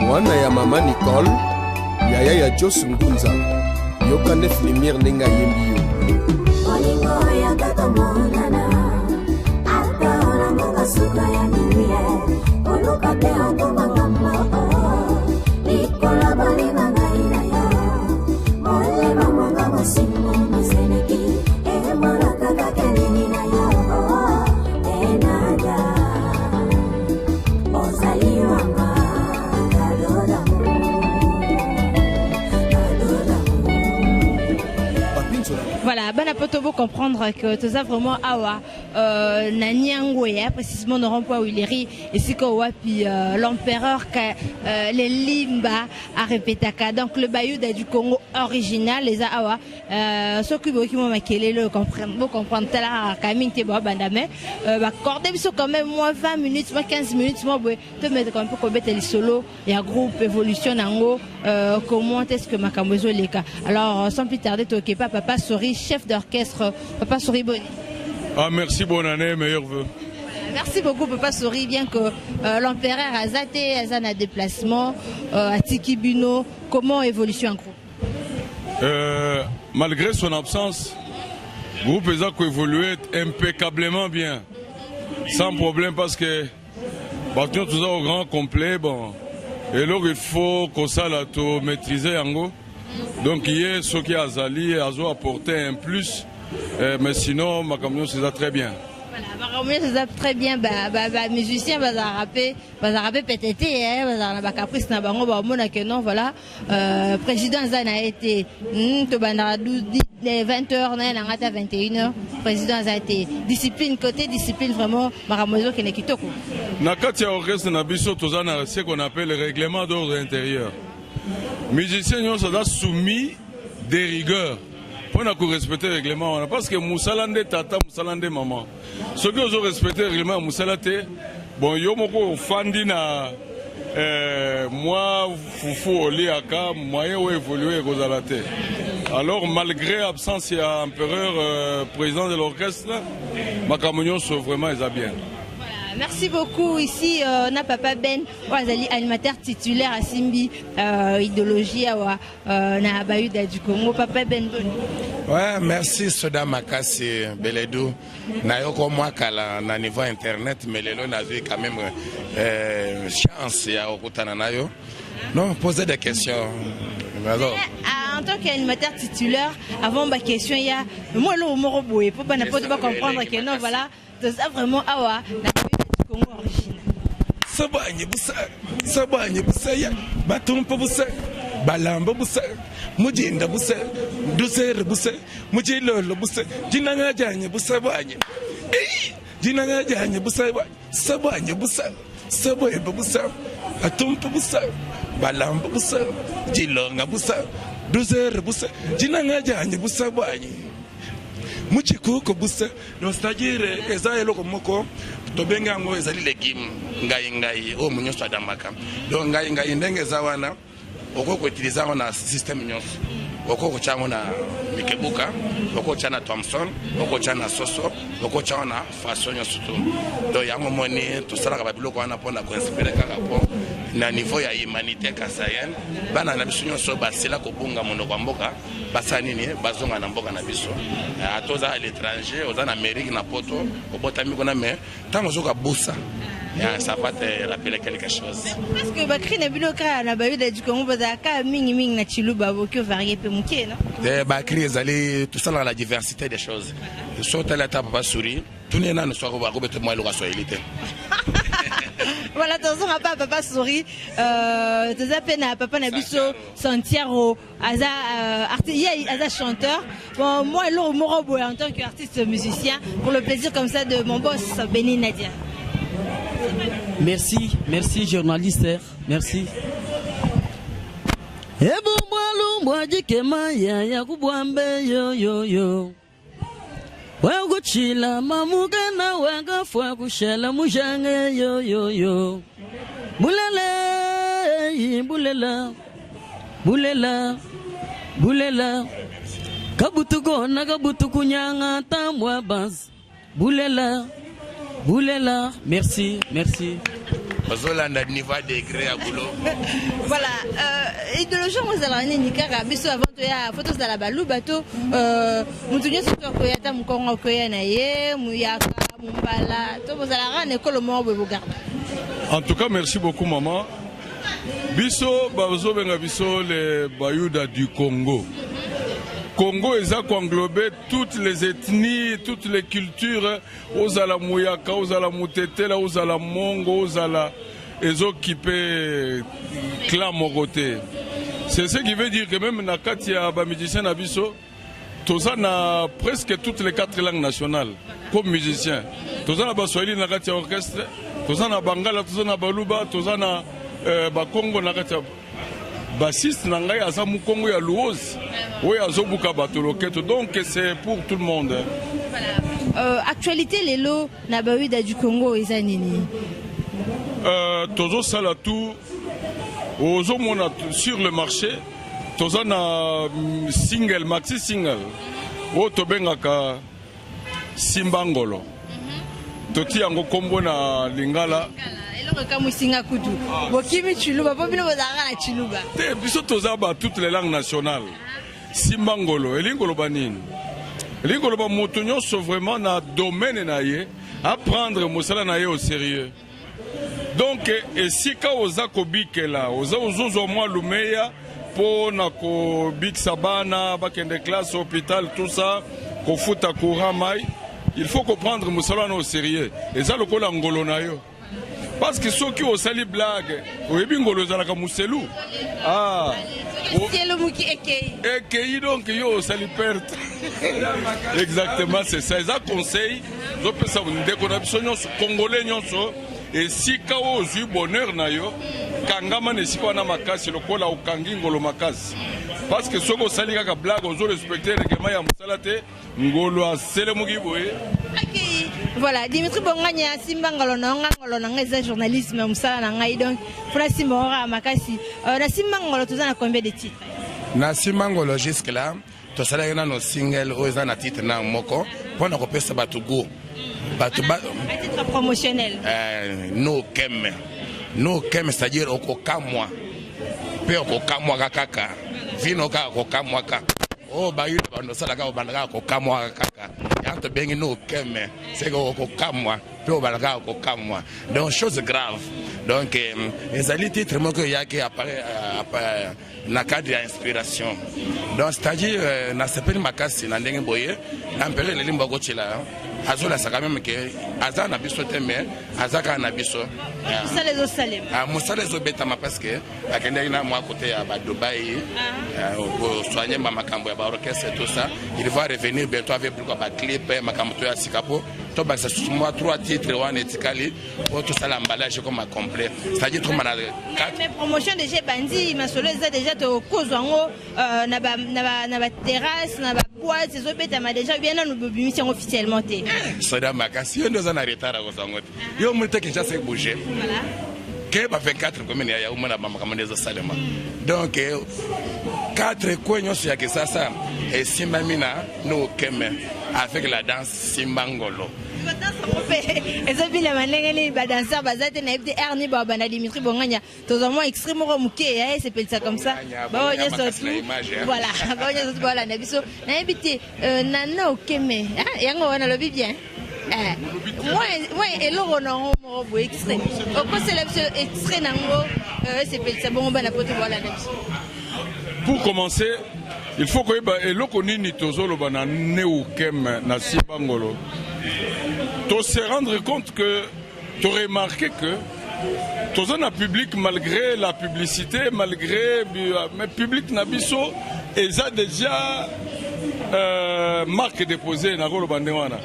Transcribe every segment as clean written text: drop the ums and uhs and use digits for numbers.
mwana ya mama Nicole yaya ya Jos Ngunza yoka nef lumière nenga yembi yo olingo ya tata monana atona ngoka suka ya niye oluka te okomanga ikola bali mangaina ya mole mamonga masimo maseneki e maraka kakelini na yo enada ozaliwanga. Voilà, ben après vous comprendre que tout ça vraiment awa Nanyangwe, précisément dans rond-point Willery et si puis l'empereur les Limba a répété donc le bayou du Congo original les awa ceux qui vont maquiller le comprendre tel à Camille Tebo Bandame accorder quand même moins 20 minutes moins 15 minutes moi te mettre un peu comme les solo et un groupe évolution nango comment est-ce que Makambozo les cas alors sans plus tarder toquer papa Sori chef d'orchestre Papa Sori Boni. Ah merci, bonne année, meilleurs vœux. Merci beaucoup Papa Sori, bien que l'empereur a zaté un déplacement à Tikibino, comment évolution en groupe malgré son absence, le groupe a évolué impeccablement bien, sans problème parce que nous tout ça au grand complet, bon, et là il faut qu'on s'aille tout maîtriser en gros. Donc hier, ce qui a Zali a apporté un plus, mais sinon, ma camion c'est ça très bien. Voilà, ma camion c'est ça très bien. Musicien va rapper peut-être, va caprice na bango ba mona que non voilà. Président Zan a été 20h na 21h. Président Zan a été discipline côté discipline vraiment maramozo qui n'est kitoko. Na kati ya orchestre na biso tozana ce qu'on appelle le règlement d'ordre intérieur. Musiciens nous sont soumis des rigueurs pour nous respecter le règlement parce que Moussalande tata Moussalande maman ceux qui ont respecté le règlement Moussalate bon yo moko fandi na moi foufou oliaka moyen ou évoluer kozalate alors malgré l'absence il empereur président de l'orchestre Makamonyo sont vraiment ils a bien. Merci beaucoup. Ici, on a Papa Ben, animateur titulaire à Simbi, idéologie na Bayuda du Congo. Papa Ben. Ouais, merci Soda Makasi Beledou. Nayoko moi kala na niveau internet, mais les on a vu quand même chance ya okutana nayo. Non, poser des questions. En tant qu'animateur titulaire, avant ma question, il y a moi le Moroboué, pour pas comprendre que non voilà, ça vraiment awa. Sabanye busa ya batumpa busa balamba busa mujinda busa dusere busa mujilolo busa jinanga janye busa banye jinanga janye busa sabanye busa saboye busa atumpa busa balamba busa jilonga busa dusere busa jinanga janye busa banye muchikuko busa nostagire ezayelo komoko tobenga ngo ezali legime ngai o munyoso adamaka donc ngai ndenge zawana okoko utiliza na system nyonso okoko chango na mikebuka okoko chana Thompson okoko chana soso okoko chana façon nyonso to donc yango moni to sala ka biloko wana pona ko inspirer kaka po na niveau ya humanité kasayen bana na biso nyonso basela ko bunga mono kwa mboka basani ni bazonga na mboka na biso atoza à l'étranger oza na Amérique na poto obotami kona mais tango zoka busa ça va te rappeler quelque chose parce que bakri na biloka na bayuda du Congo bazaka mingi na chiluba bokyo varié pe mukie non de bakri ezali tout ça la diversité des choses sauter la table Papa Sori tout n'est na soit ko bete moi le swahilité. Voilà, attention à Papa Sori, tu as peine à Papa Nabiso, Santiago, Aza chanteur. Bon, moi, là, Morobo, en tant qu'artiste musicien, pour le plaisir comme ça de mon boss, Béni Nadia. Merci journaliste, merci. Waguchila mamugana wagafwa kushela mujange yo bulela kabutuko na kabutuku nyanga tamwa bas bulela merci bazolanda niveau degré ya boulot. Voilà, idéologie vous allez ni kaka biso avant to ya photos de la balou bateau mutunyo surtout ko yata mukongo ko ya na ye muyaka mumbala to vous allez rendre école mo bo garde. En tout cas, merci beaucoup maman. Biso bazo benga biso les Bayouda du Congo. Congo est à englober toutes les ethnies, toutes les cultures, aux ala Mouyaka, aux ala Moutetela, aux ala Mongo, aux ala les occupés clan Moroté. C'est ce qui veut dire que même Nakati a musicien Abisso, tous a presque toutes les 4 langues nationales comme musicien. Tous a Baswahili Nakati orchestre, tous a Bangala, tous a Baluba, tous a Bakongo Nakati. Bassiste nangai aza mukongo ya luozi oui azobuka batoloketo donc c'est pour tout le monde. Voilà. Actualité lelo na Bayouda du Congo eza nini? Tozo sala tout ozo mona sur le marché toza na single maxi single o tobengaka Simbangolo toti yango kombo na Lingala. Toutes les langues nationales. Simbangolo, Elingolo Banin. Elingolo Bamotonyo sont vraiment dans le domaine à prendre Moussala Naye au sérieux. Donc, si Kaoza Kobike là, Oza Ozozo Moi Lumeya, pour Nako Bik Sabana, Bakende classe, hôpital, tout ça, Kofuta Kouramai, il faut comprendre Moussala au sérieux. Et ça, le col Angolo Nayo. Parce que ceux qui ont sali blague, au Ebingolo Zalaka Mousselou. Ah, et donc, ils ont sali perte. Exactement, c'est ça. Ils ont conseil, ils ont fait ça, Congolais, et si Kao eu bonheur, Kangama ne siko na makasi, le kola ou Kangingolo makasi. Parce que ceux qui ont sali blague, ils ont respecté le règlement ya Moussalate, Ngolo a Selemugiboé. Voilà, Dimitri Bonganya, Simbangolo, Nanga, journalisme, Moussala, Nanga, donc, Frasimora, Makasi. Na Simbangolo, tu as combien de titres? Na Simbangolo, jusque-là, tu as nos singles, aux an titre na Moko, pour nous repérer ça, Batougo. À titre promotionnel. No Kem, c'est-à-dire au Kokamwa. Peu au Kokamwa Kaka. Vino Kokamwa Kaka. Oh, Bayouda, nous sommes là, Kokamwa Kaka. Yanto bengi no Keme, c'est Kokamwa. Peu au Balaga Kokamwa. Donc, chose grave. Donc, les alliés titres, moi, qu'il y a qui apparaît dans le cadre d'inspiration. Donc, c'est-à-dire, dans ce pays, Makasi, dans le Boye, dans le pays, les Limbo Gochila. Azola ça quand même que Aza na biso teme Azaka na biso ça les osalem Moussa les obetama parce que akende na moi côté à Dubaï soigner ma makambo ya orchestre et tout ça il va revenir bientôt avec plus quoi clip makambo ya Sikapo to ba ça moi 3 titres one etikali pour tout ça l'emballage comme complet c'est-à-dire tout mana mais promotion déjà bandi ma solo ça déjà to kozwango na ba terrasse na ba boîte ces obetama déjà bien nous mission officiellement. Soda Makasi, on nous en a retard à Rosangot. Yo, mon temps que j'ai bougé. Voilà. Que bah 24 comme il y a au moins à Mamakamande Salema. Donc 4 coins sur que ça et Simbamina nous keme avec la danse Simbangolo. Ezobila manengeli ba danseur bazate na ibdi Ernie Baba na Dimitri Bonganya tozalement extrêmement muké c'est peut ça comme ça ba onya sotu voilà ba onya sotu voilà na biso na ibiti nana okeme yango wana lobi bien moi eloro na mo bo extrait o ko c'est extrait nango c'est peut ça bon ba na poto voilà na biso. Pour commencer, il faut que eloko nini tozolo bana neukem na Simbangolo. Tu se rendre compte que tu as remarqué que tous un public, malgré la publicité, malgré le public Nabiso, ils ont déjà marque déposée dans le Bandewana.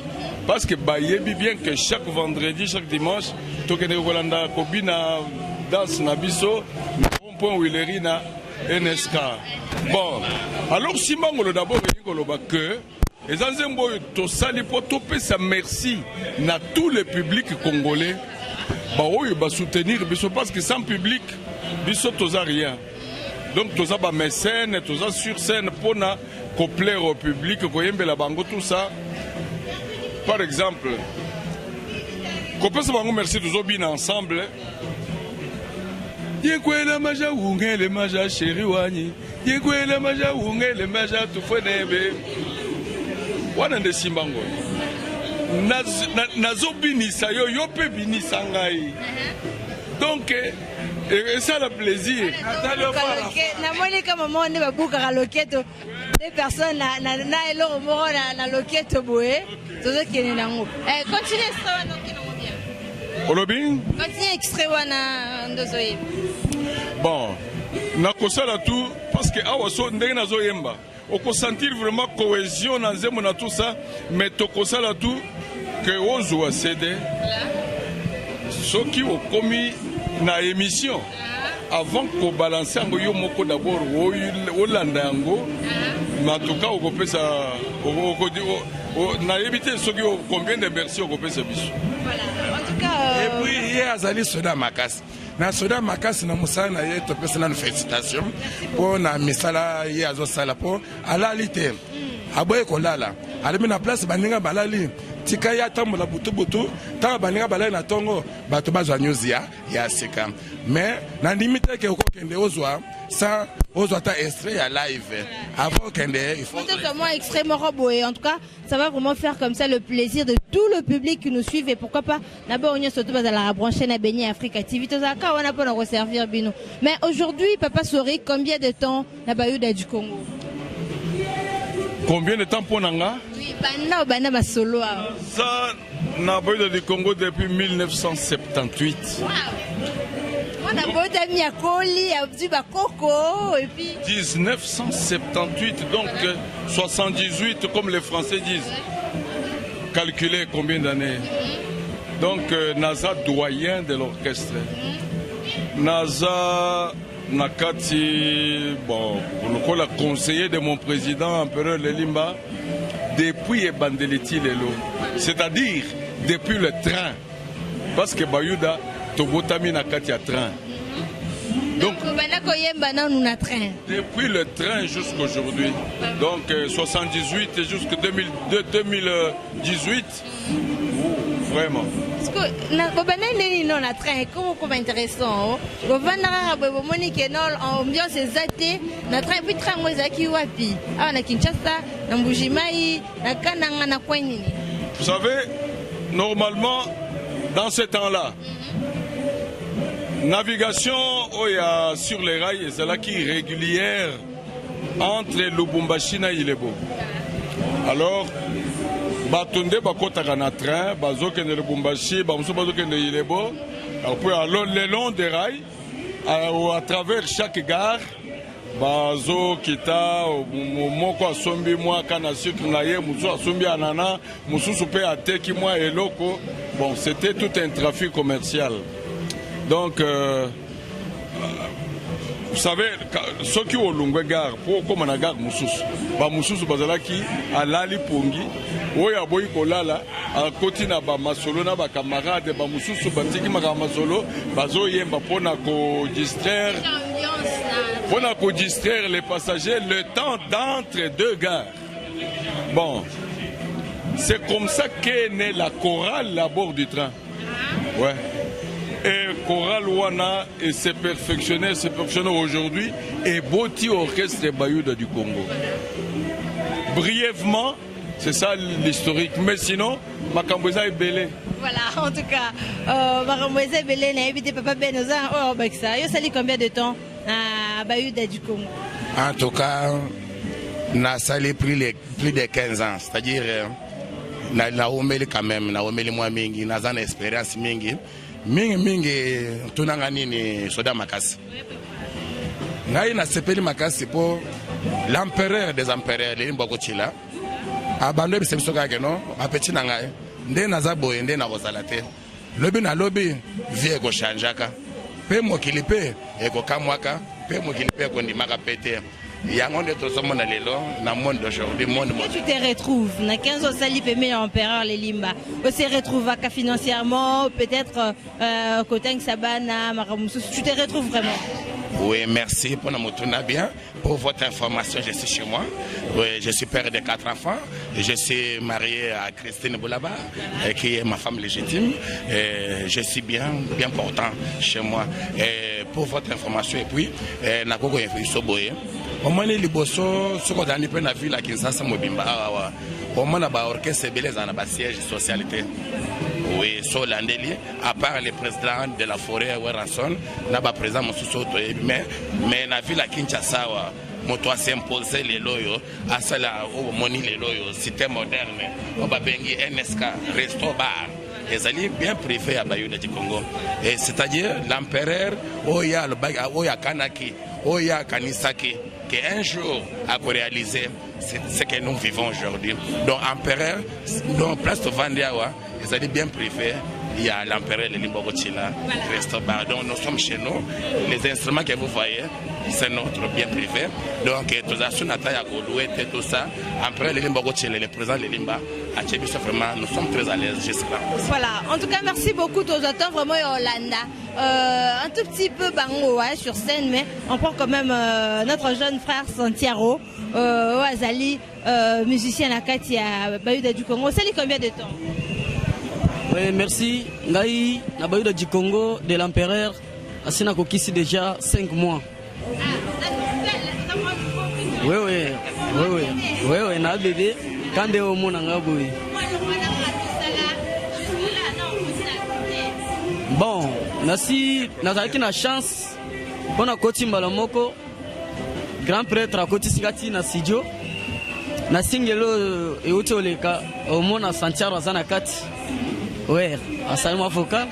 Parce que bien que chaque vendredi, chaque dimanche, tu as Kobina danse Nabiso, un point où il est na NSK. Bon, alors Simbangolo d'abord, que et dans un boy, tu sali pour topper sa merci na tout le public congolais. Bah oui, bah soutenir, parce que sans public, biso toza rien. Donc toza ba mécène, toza sur scène pour na plaire au public, koyembe la bango tout ça. Par exemple, kopesa bango merci tozo bien ensemble. Yekwela maja ungele maja sheri wanyi. Yekwela maja ungele maja tufenebe. Wana nde simbango. Nazo binisa yo pe binisa ngai. Donc et ça le plaisir. Namoni kama monde babuka loketo. Des personnes na elo moro na loketo boé. Tozo kene nango. Continue ça donc non bien. Olobing? Continue extrait wana ndozoye. Bon, nakosala tout parce que awa so ndenge nazo yemba. On sentir vraiment cohésion dans zemo na tout ça, mais tokosala tout que ozo cédé. Ce qui ont commis na émission avant qu'on balance un yo moko d'abord au landango mais en tout cas on peut ça na éviter ce qui combien de merci on peut ça biso voilà en tout cas et puis hier azali soda makasi na soda makasi na musala na ye to pesa na félicitation pour na misala ye azo sala pour alalite aboye kolala alimi na place baninga balali tika ya tambola butu ta baninga balali na tongo bato bazwa news ya sika mais na limite ke okokende ozwa ça ozwa ta extrait ya live avant kende il faut peut-être moi extrêmement roboé en tout cas ça va vraiment faire comme ça le plaisir de tout le public qui nous suit et pourquoi pas d'abord on est surtout à la brancher na Béni Africa TV to zaka on a pas nous resservir bino mais aujourd'hui Papa Sori combien de temps na Bayuda du Congo? Combien de temps pour Nanga? Oui, bana ma solo. Ça, na Bayuda du Congo depuis 1978. Wow. On a beau d'amis à Koli, à Duba Coco, et puis. 1978, donc 78, comme les Français disent. Calculez combien d'années. Donc, Naza, doyen de l'orchestre. Naza. Nakati, bon, le conseiller de mon président, Empereur Lelimba, depuis Bandeleti Lelo, c'est-à-dire depuis le train, parce que Bayuda, Tobotami Nakati a train. Donc, depuis le train jusqu'à aujourd'hui, donc 78 et jusqu'à 2018, vraiment. Parce que non la train comme intéressant go vanda ba monique non ambiance zaté na train puis train mozaki wapi ah na Kinshasa na Mbujimai na Kananga na Kwenini. Vous savez normalement dans ce temps-là navigation sur les rails c'est là qui régulière entre Lubumbashi et Ilebo. Alors batonde bakotaka na train bazokende Lubumbashi bamuso bazokende Ilebo alors le long des rails à travers chaque gare bazokita moko asombi mwa kana sucre na ye musu asombi anana mususu pe ateki mwa eloko bon c'était tout un trafic commercial donc vous savez, ceux qui ont longue gare, pour comme on gare Moussous, ba Moussous bazalaki alali pongi, oya boy kolala, à côté na ba masolo na ba camarade ba Moussous batiki maka masolo, bazo yemba pona ko distraire, pona ko distraire les passagers le temps d'entre deux gares. Bon, c'est comme ça qu'est née la chorale à bord du train. Ouais. Et Choral Wana et s'est perfectionné aujourd'hui et Boti Orchestre Bayuda du Congo. Brièvement, c'est ça l'historique. Mais sinon, Makamboza est belé. Voilà, en tout cas, Makamboza est belé, n'a évité Papa Benoza, oh, Baksa. Yo sali combien de temps à Bayuda du Congo? En tout cas, n'a sali plus de 15 ans. C'est-à-dire, na omeli quand même, na omeli moi mingi, na zan expérience mingi. Mingi tunanga nini soda makasi ngai na sepeli makasi po l'empereur des empereurs le mboko chila abando bisebiso kake no apeti na ngai nde naza boye nde na kozala te lobi na lobi vie ko chanjaka pe mokili pe ekokamwaka pe mokili pe kondimaka pete yango nde tozomona lelo na monde d'aujourd'hui monde moderne. Tu te retrouves na 15 ans sali pemé empereur les limba on se retrouve financièrement peut-être côté Sabana Maramusu tu te retrouves vraiment Oui, merci pour notre bien. Pour votre information, je suis chez moi. Oui, je suis père de 4 enfants. Je suis marié à Christine Boulaba, qui est ma femme légitime. Et je suis bien portant chez moi. Et pour votre information, et puis, Nakoko Soboye. Au moins, les Liboso, ce qu'on a dit, la ville à Kinshasa, Mobimba, au moins, la orchestre beleza na siège socialité. Oui, sur l'Andeli, à part le président de la forêt, Ranson, n'a pas présent mon sous-soto, mais la ville à Kinshasa, moto a s'imposé les loyaux, à cela, au moni les loyaux, cité moderne, au Babengi, NSK, resto bar. Les alliés bien privés à Bayou de Congo. C'est-à-dire l'empereur, Oya Kanaki, Oya Kanisaki, qui un jour a réalisé ce que nous vivons aujourd'hui. Donc, empereur, donc, place de Vandiawa, les alliés bien privés. Il y a l'empereur de Limbogochila, Resto Bar. Donc nous sommes chez nous. Les instruments que vous voyez, c'est notre bien privé. Donc tout ça, tout ça, empereur de Limbogochila, le président de Limba, vraiment, nous sommes très à l'aise jusque-là. Voilà, en tout cas, merci beaucoup aux auteurs vraiment Yolanda. Un tout petit peu bango sur scène, mais on prend quand même notre jeune frère Santiago, Azali, musicien à Katia, Bayuda du Congo. Ça lui combien de temps? Oui, merci. Ngai, na Bayuda du Congo, de l'empereur, Asina Kokisi déjà 5 mois. Oui, na bébé, quand de au monde ngaboui. Bon, nasi, nazaki na chance, pour na koti mbalamoko, grand prêtre à koti sigati na studio, na singelo et otoleka, au monde à Santiago Zanakati. Oui, à Salma Foka.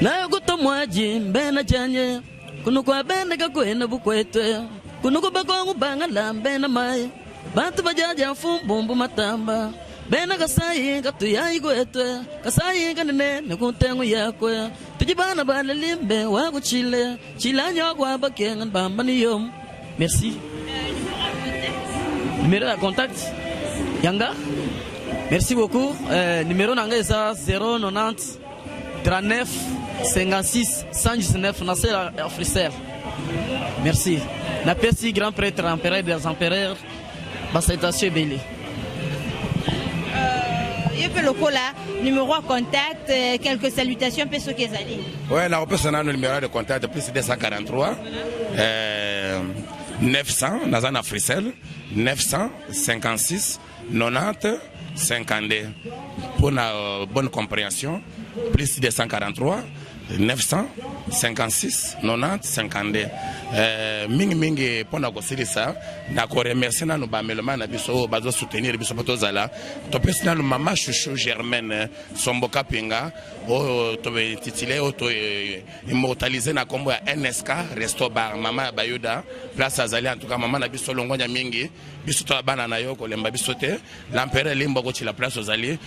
Na goto mwaji mbena janye kuno kwa benda ka kwena bukwete kuno ko bakongu banga lambena mai bantu bajaja fumbumbu matamba bena kasai katuya igwete kasai kanene ne kuntengu yakwe tujibana bana limbe wa kuchile chilanyo kwa bakengan bambani yom. Merci. Numéro de contact Yanga. Merci beaucoup. Numéro nanga eza 090 39 56 119 Nasser Africel. Merci. La merci grand prêtre empereur des empereurs. Basaitation Belé. Il fait le coup là, numéro de contact, quelques salutations, Peso Kezali. Oui, la personne a le numéro de contact plus 243 900 Nazan Africel 956 90 52. Pour la bonne compréhension, plus 243 956 90 52. Mingi pour la ça, d'accord, remercie nous bamelman na biso bazo soutenir biso potozala. To personnel maman chouchou Germaine Somboka Pinga o to titulé o to immortaliser na kombo ya NSK Resto Bar mama Bayuda place azali en tout cas maman na biso longonya mingi biso to bana na yo ko lemba biso te l'empereur limbo ko la place aux alliés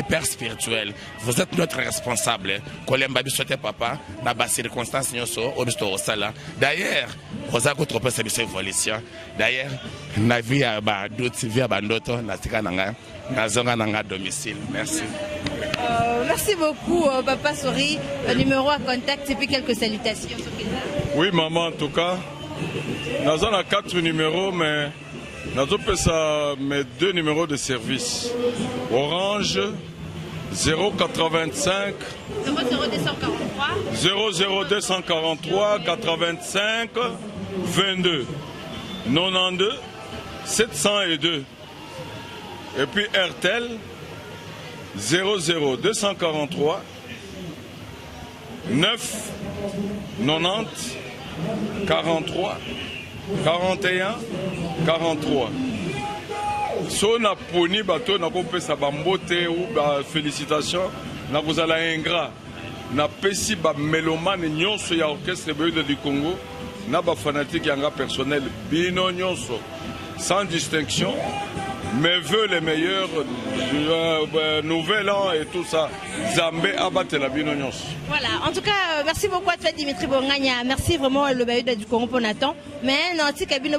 père spirituel. Vous êtes notre responsable ko lemba biso te papa na ba circonstance nyoso o biso osala. D'ailleurs vous avez trop cette évolution. D'ailleurs, la vie à d'autres, vie à bandoto, la tika nanga, na zonga nanga domicile. Merci. Merci beaucoup, Papa Sori. Numéro à contact et puis quelques salutations. Oui, maman, en tout cas, nous avons 4 numéros, mais nous avons mes 2 numéros de service. Orange 085 00243 85 22 92 702 et puis RTL 00243 9 90 43 41 43. So na poni bato na kopesa bambote ou ba félicitations na kozala ingrat na pesi ba mélomane nyonso ya orchestre Bayuda du Congo na ba fanatique yanga personnel bino nyonso sans distinction mes voeux les meilleurs, nouvel an et tout ça. Zambé abatte la binonyos. Voilà, en tout cas, merci beaucoup à toi Dimitri Bongania. Merci vraiment le Bayou du Congo pour Nathan. Mais non, tu sais qu'il y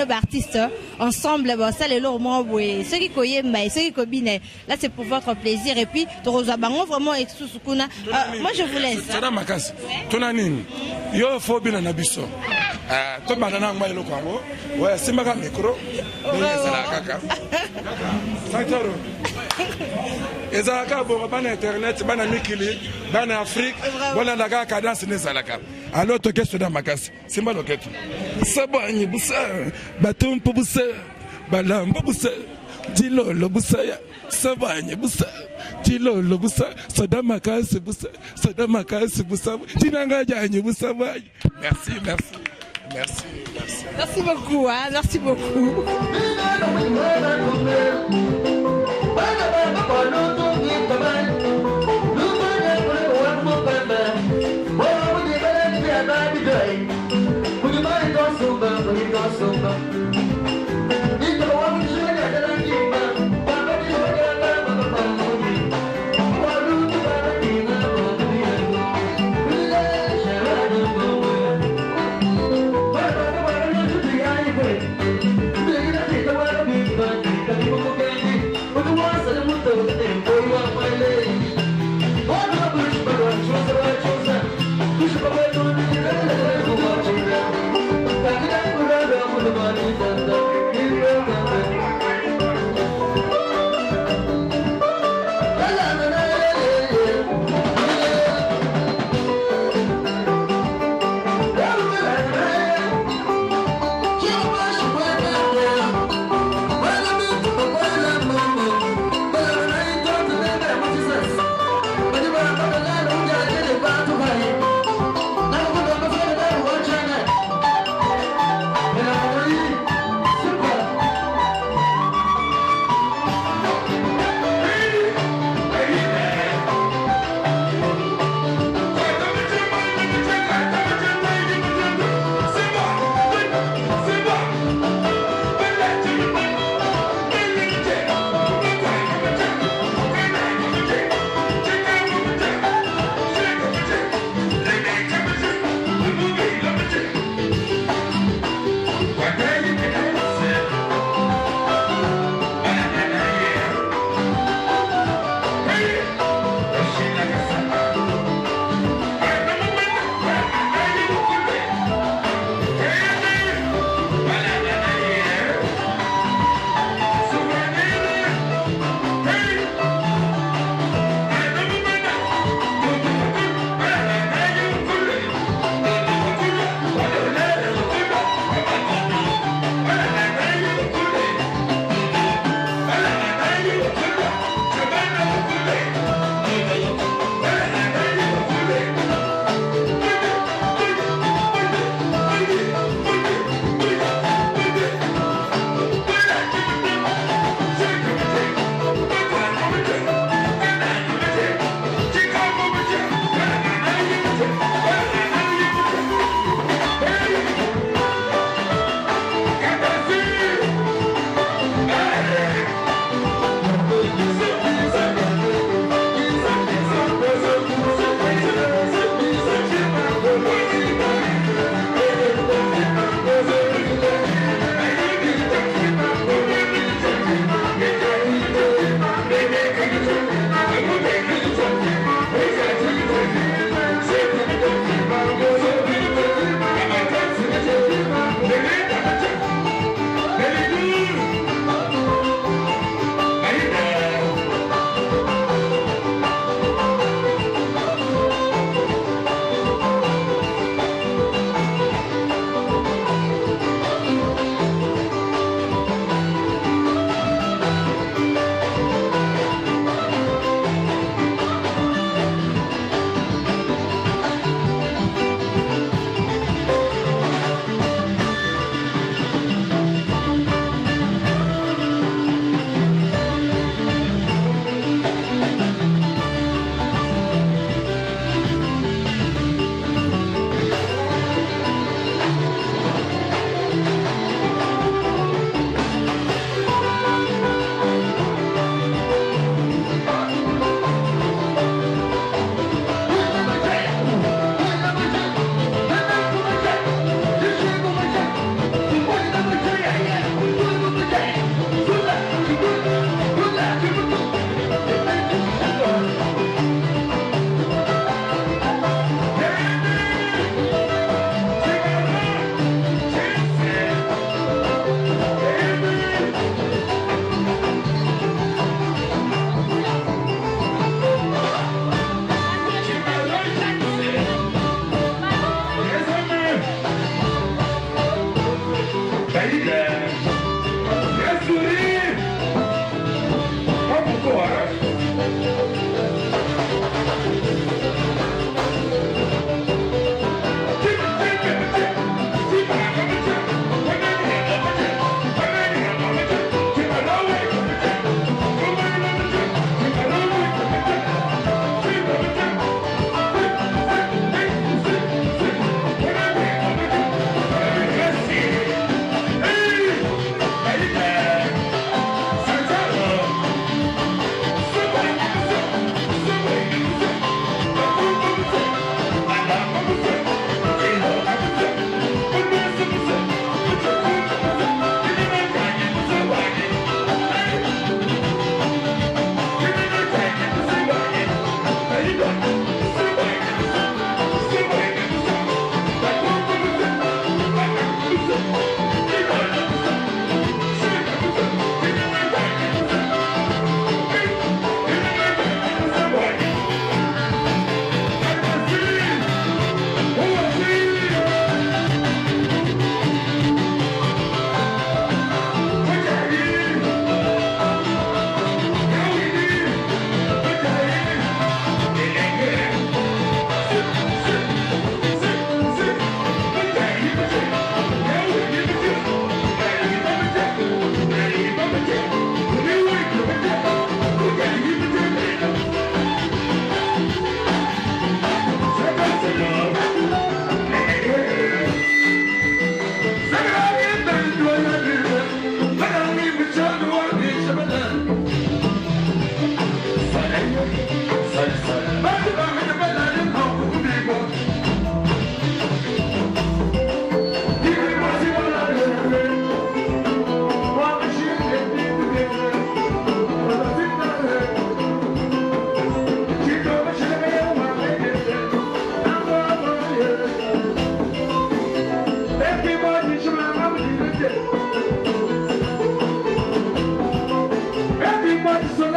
a des artistes ensemble, ça les lourds moi, ceux qui connaissent, ceux qui combinent. Là, c'est pour votre plaisir. Et puis, tu vraiment et Susukuna. Moi, je vous laisse. C'est ma casse. Tonanine, yo phobie na biso. To banana ngwa le kwango. Ouais, c'est ma micro. Santoro. Ezalaka bon bana internet bana mikili bana Afrique voilà la ga cadence nezalaka alors to kesto da makasi simba loketo sabanye busa batumpo busa balamba busa dilolo busa sabanye busa dilolo busa soda makasi busa dinanga janye busa baye merci beaucoup hein, merci beaucoup.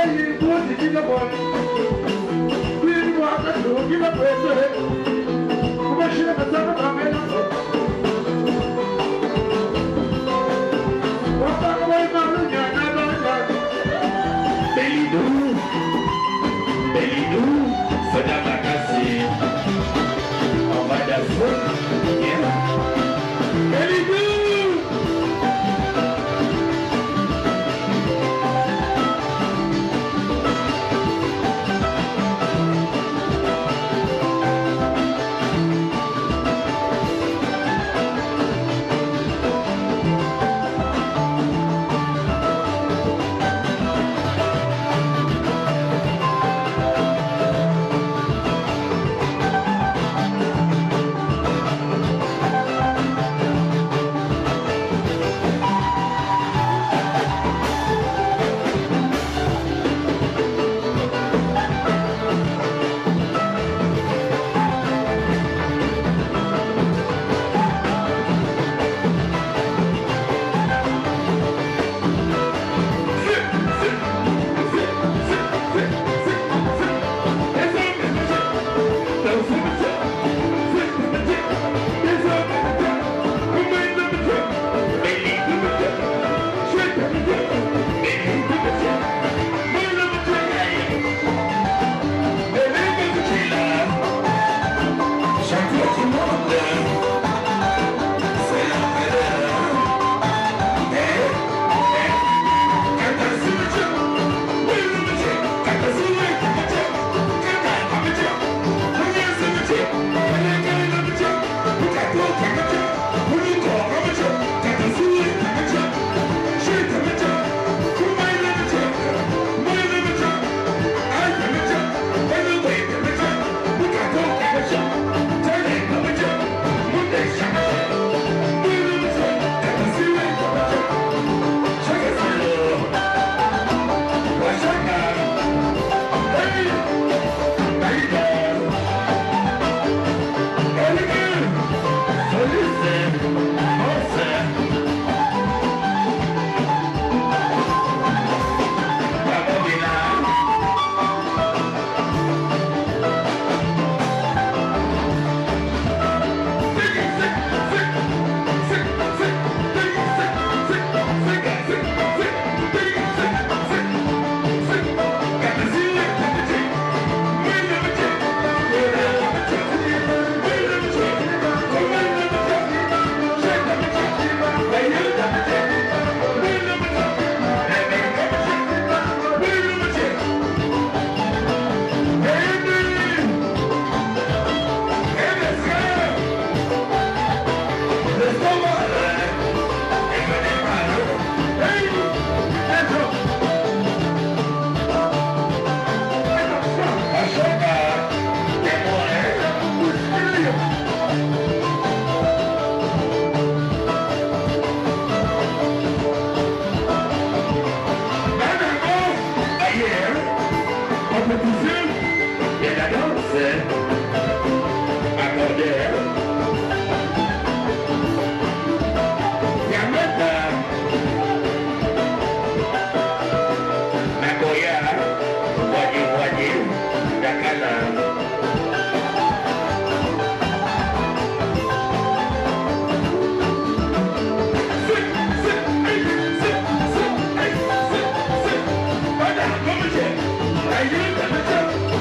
Are you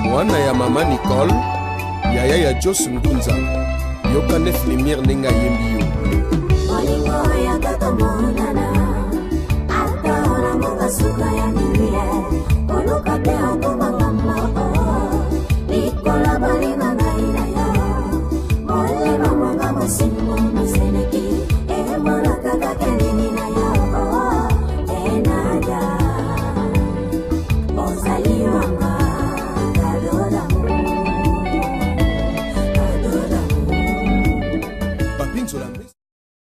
mwana ya mama Nicole yaya ya Jos Ngunza yoka nef lumière nenga yembi yo Olingo ya tata monana ata ona moka suka ya niye Oluka te